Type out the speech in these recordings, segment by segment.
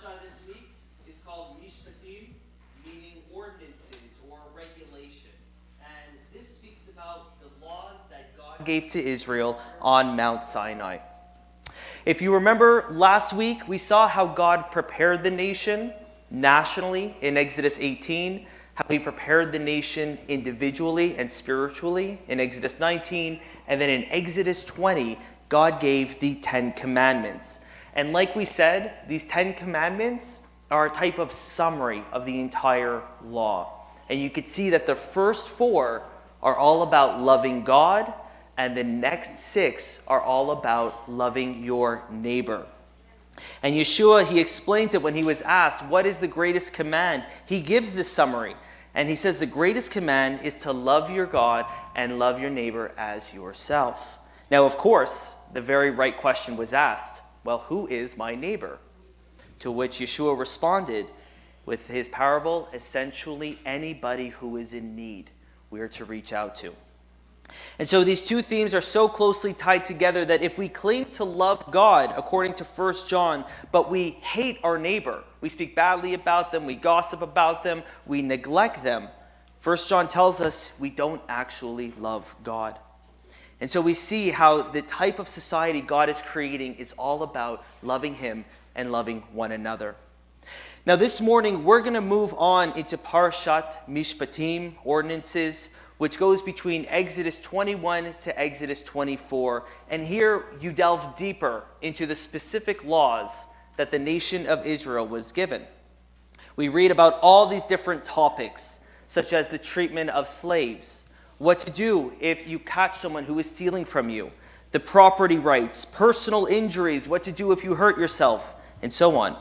Parasha this week is called Mishpatim, meaning ordinances or regulations. And this speaks about the laws that God gave to Israel on Mount Sinai. If you remember last week, we saw how God prepared the nation nationally in Exodus 18, how he prepared the nation individually and spiritually in Exodus 19, and then in Exodus 20, God gave the 10 Commandments. And like we said, these 10 Commandments are a type of summary of the entire law. And you could see that the first 4 are all about loving God, and the next 6 are all about loving your neighbor. And Yeshua, he explains it when he was asked, what is the greatest command? He gives this summary. And he says the greatest command is to love your God and love your neighbor as yourself. Now, of course, the very right question was asked. Well, who is my neighbor? To which Yeshua responded with his parable, essentially anybody who is in need, we are to reach out to. And so these two themes are so closely tied together that if we claim to love God, according to 1 John, but we hate our neighbor, we speak badly about them, we gossip about them, we neglect them, 1 John tells us we don't actually love God. And so we see how the type of society God is creating is all about loving him and loving one another. Now this morning, we're going to move on into Parashat Mishpatim, Ordinances, which goes between Exodus 21 to Exodus 24. And here you delve deeper into the specific laws that the nation of Israel was given. We read about all these different topics, such as the treatment of slaves, what to do if you catch someone who is stealing from you, the property rights, personal injuries, what to do if you hurt yourself, and so on.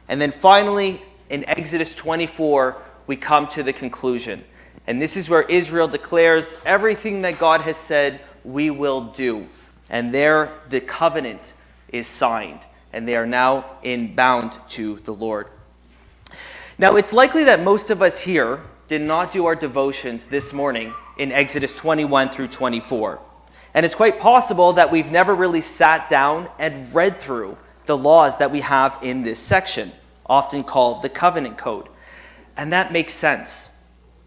And then finally, in Exodus 24, we come to the conclusion. And this is where Israel declares everything that God has said we will do. And there the covenant is signed. And they are now bound to the Lord. Now it's likely that most of us here did not do our devotions this morning in Exodus 21 through 24. And it's quite possible that we've never really sat down and read through the laws that we have in this section, often called the Covenant Code. And that makes sense.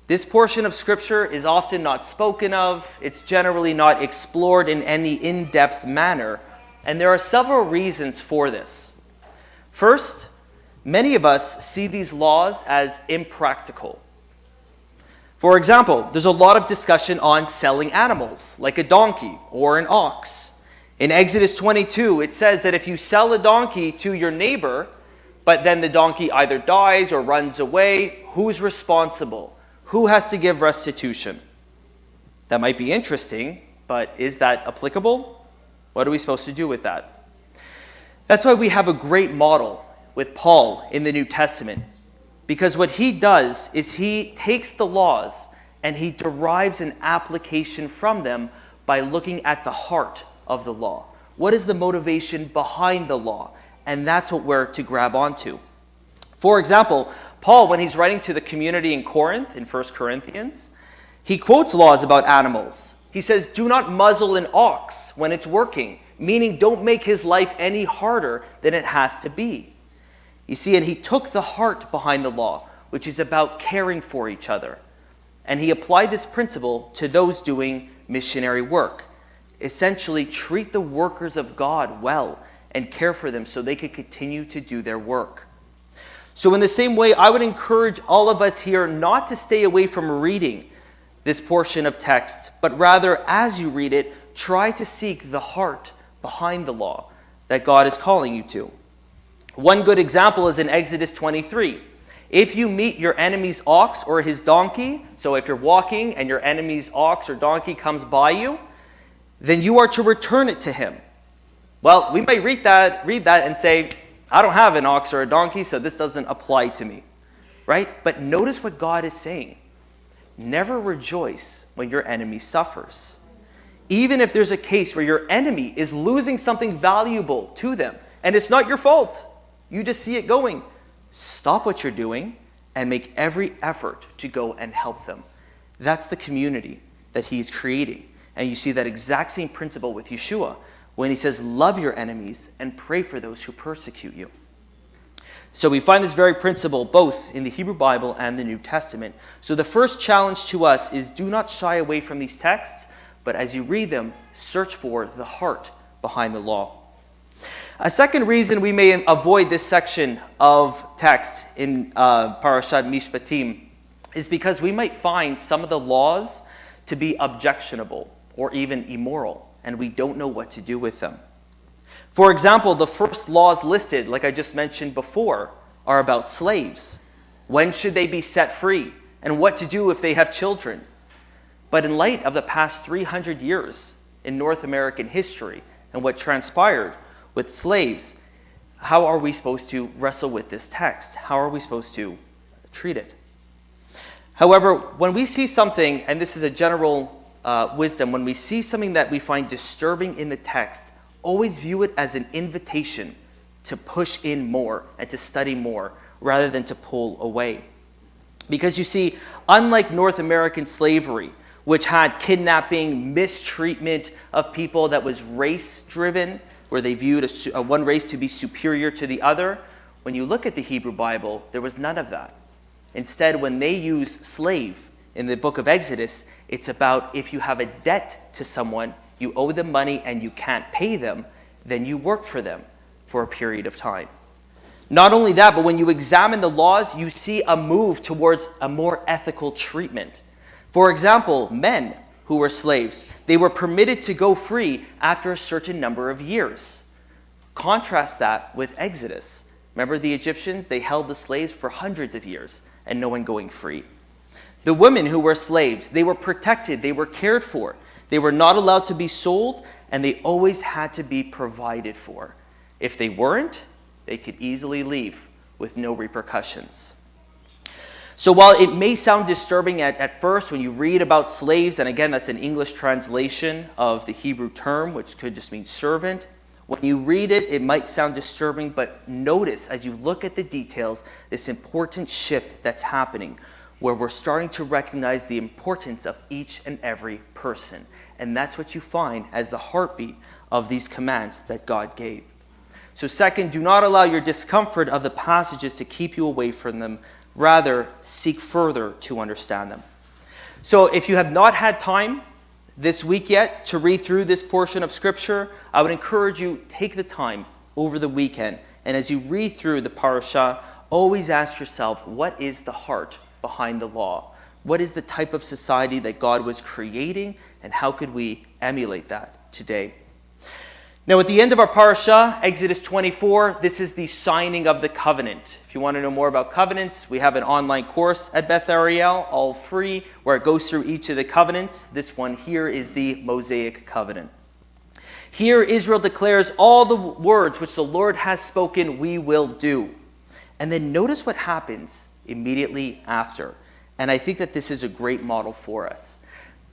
This portion of Scripture is often not spoken of. It's generally not explored in any in-depth manner. And there are several reasons for this. First, many of us see these laws as impractical. For example, there's a lot of discussion on selling animals, like a donkey or an ox. In Exodus 22, it says that if you sell a donkey to your neighbor, but then the donkey either dies or runs away, who's responsible? Who has to give restitution? That might be interesting, but is that applicable? What are we supposed to do with that? That's why we have a great model with Paul in the New Testament. Because what he does is he takes the laws and he derives an application from them by looking at the heart of the law. What is the motivation behind the law? And that's what we're to grab onto. For example, Paul, when he's writing to the community in Corinth, in 1 Corinthians, he quotes laws about animals. He says, do not muzzle an ox when it's working, meaning don't make his life any harder than it has to be. You see, and he took the heart behind the law, which is about caring for each other. And he applied this principle to those doing missionary work. Essentially, treat the workers of God well and care for them so they could continue to do their work. So in the same way, I would encourage all of us here not to stay away from reading this portion of text, but rather, as you read it, try to seek the heart behind the law that God is calling you to. One good example is in Exodus 23. If you meet your enemy's ox or his donkey, so if you're walking and your enemy's ox or donkey comes by you, then you are to return it to him. Well, we might read that and say, I don't have an ox or a donkey, so this doesn't apply to me, right? But notice what God is saying. Never rejoice when your enemy suffers. Even if there's a case where your enemy is losing something valuable to them, and it's not your fault, you just see it going, stop what you're doing and make every effort to go and help them. That's the community that he's creating. And you see that exact same principle with Yeshua when he says, love your enemies and pray for those who persecute you. So we find this very principle both in the Hebrew Bible and the New Testament. So the first challenge to us is do not shy away from these texts, but as you read them, search for the heart behind the law. A second reason we may avoid this section of text in Parasha Mishpatim is because we might find some of the laws to be objectionable or even immoral, and we don't know what to do with them. For example, the first laws listed, like I just mentioned before, are about slaves. When should they be set free? And what to do if they have children? But in light of the past 300 years in North American history and what transpired with slaves, how are we supposed to wrestle with this text? How are we supposed to treat it? However, when we see something, and this is a general wisdom, when we see something that we find disturbing in the text, always view it as an invitation to push in more and to study more rather than to pull away. Because you see, unlike North American slavery, which had kidnapping, mistreatment of people that was race-driven, where they viewed one race to be superior to the other, when you look at the Hebrew Bible, there was none of that. Instead, when they use slave in the book of Exodus, it's about if you have a debt to someone, you owe them money and you can't pay them, then you work for them for a period of time. Not only that, but when you examine the laws, you see a move towards a more ethical treatment. For example, men who were slaves, they were permitted to go free after a certain number of years. Contrast that with Exodus. Remember the Egyptians? They held the slaves for hundreds of years and no one going free. The women who were slaves, they were protected, they were cared for. They were not allowed to be sold, and they always had to be provided for. If they weren't, they could easily leave with no repercussions. So while it may sound disturbing at first when you read about slaves, and again, that's an English translation of the Hebrew term, which could just mean servant. When you read it, it might sound disturbing, but notice as you look at the details, this important shift that's happening, where we're starting to recognize the importance of each and every person. And that's what you find as the heartbeat of these commands that God gave. So second, do not allow your discomfort of the passages to keep you away from them. Rather, seek further to understand them. So if you have not had time this week yet to read through this portion of Scripture, I would encourage you, take the time over the weekend. And as you read through the parasha, always ask yourself, what is the heart behind the law? What is the type of society that God was creating, and how could we emulate that today? Now, at the end of our parasha, Exodus 24, this is the signing of the covenant. If you want to know more about covenants, we have an online course at Beth Ariel, all free, where it goes through each of the covenants. This one here is the Mosaic covenant. Here, Israel declares all the words which the Lord has spoken we will do. And then notice what happens immediately after. And I think that this is a great model for us.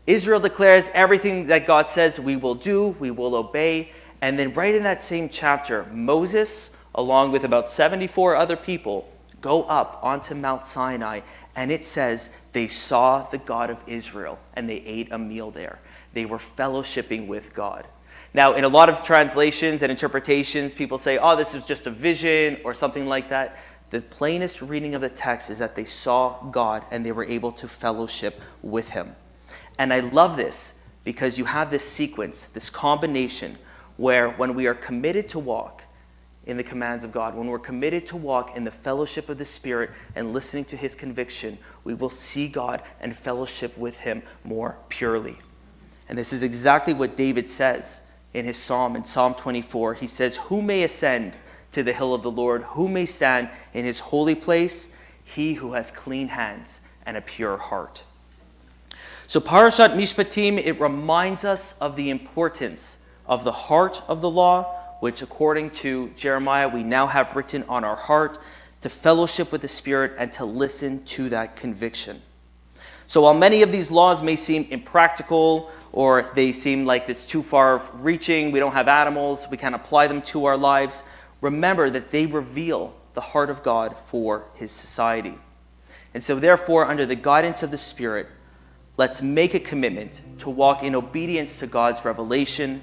Israel declares everything that God says we will do, we will obey. And then right in that same chapter, Moses, along with about 74 other people, go up onto Mount Sinai. And it says they saw the God of Israel and they ate a meal there. They were fellowshipping with God. Now, in a lot of translations and interpretations, people say, oh, this is just a vision or something like that. The plainest reading of the text is that they saw God and they were able to fellowship with him. And I love this because you have this sequence, this combination, where when we are committed to walk in the commands of God, when we're committed to walk in the fellowship of the Spirit and listening to his conviction, we will see God and fellowship with him more purely. And this is exactly what David says in his psalm, in Psalm 24. He says, who may ascend to the hill of the Lord? Who may stand in his holy place? He who has clean hands and a pure heart. So Parashat Mishpatim, it reminds us of the importance of the heart of the law, which according to Jeremiah, we now have written on our heart, to fellowship with the Spirit and to listen to that conviction. So while many of these laws may seem impractical or they seem like it's too far reaching, we don't have animals, we can't apply them to our lives, remember that they reveal the heart of God for his society. And so therefore, under the guidance of the Spirit, let's make a commitment to walk in obedience to God's revelation,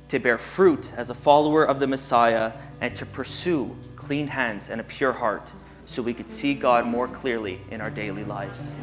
to bear fruit as a follower of the Messiah, and to pursue clean hands and a pure heart so we could see God more clearly in our daily lives.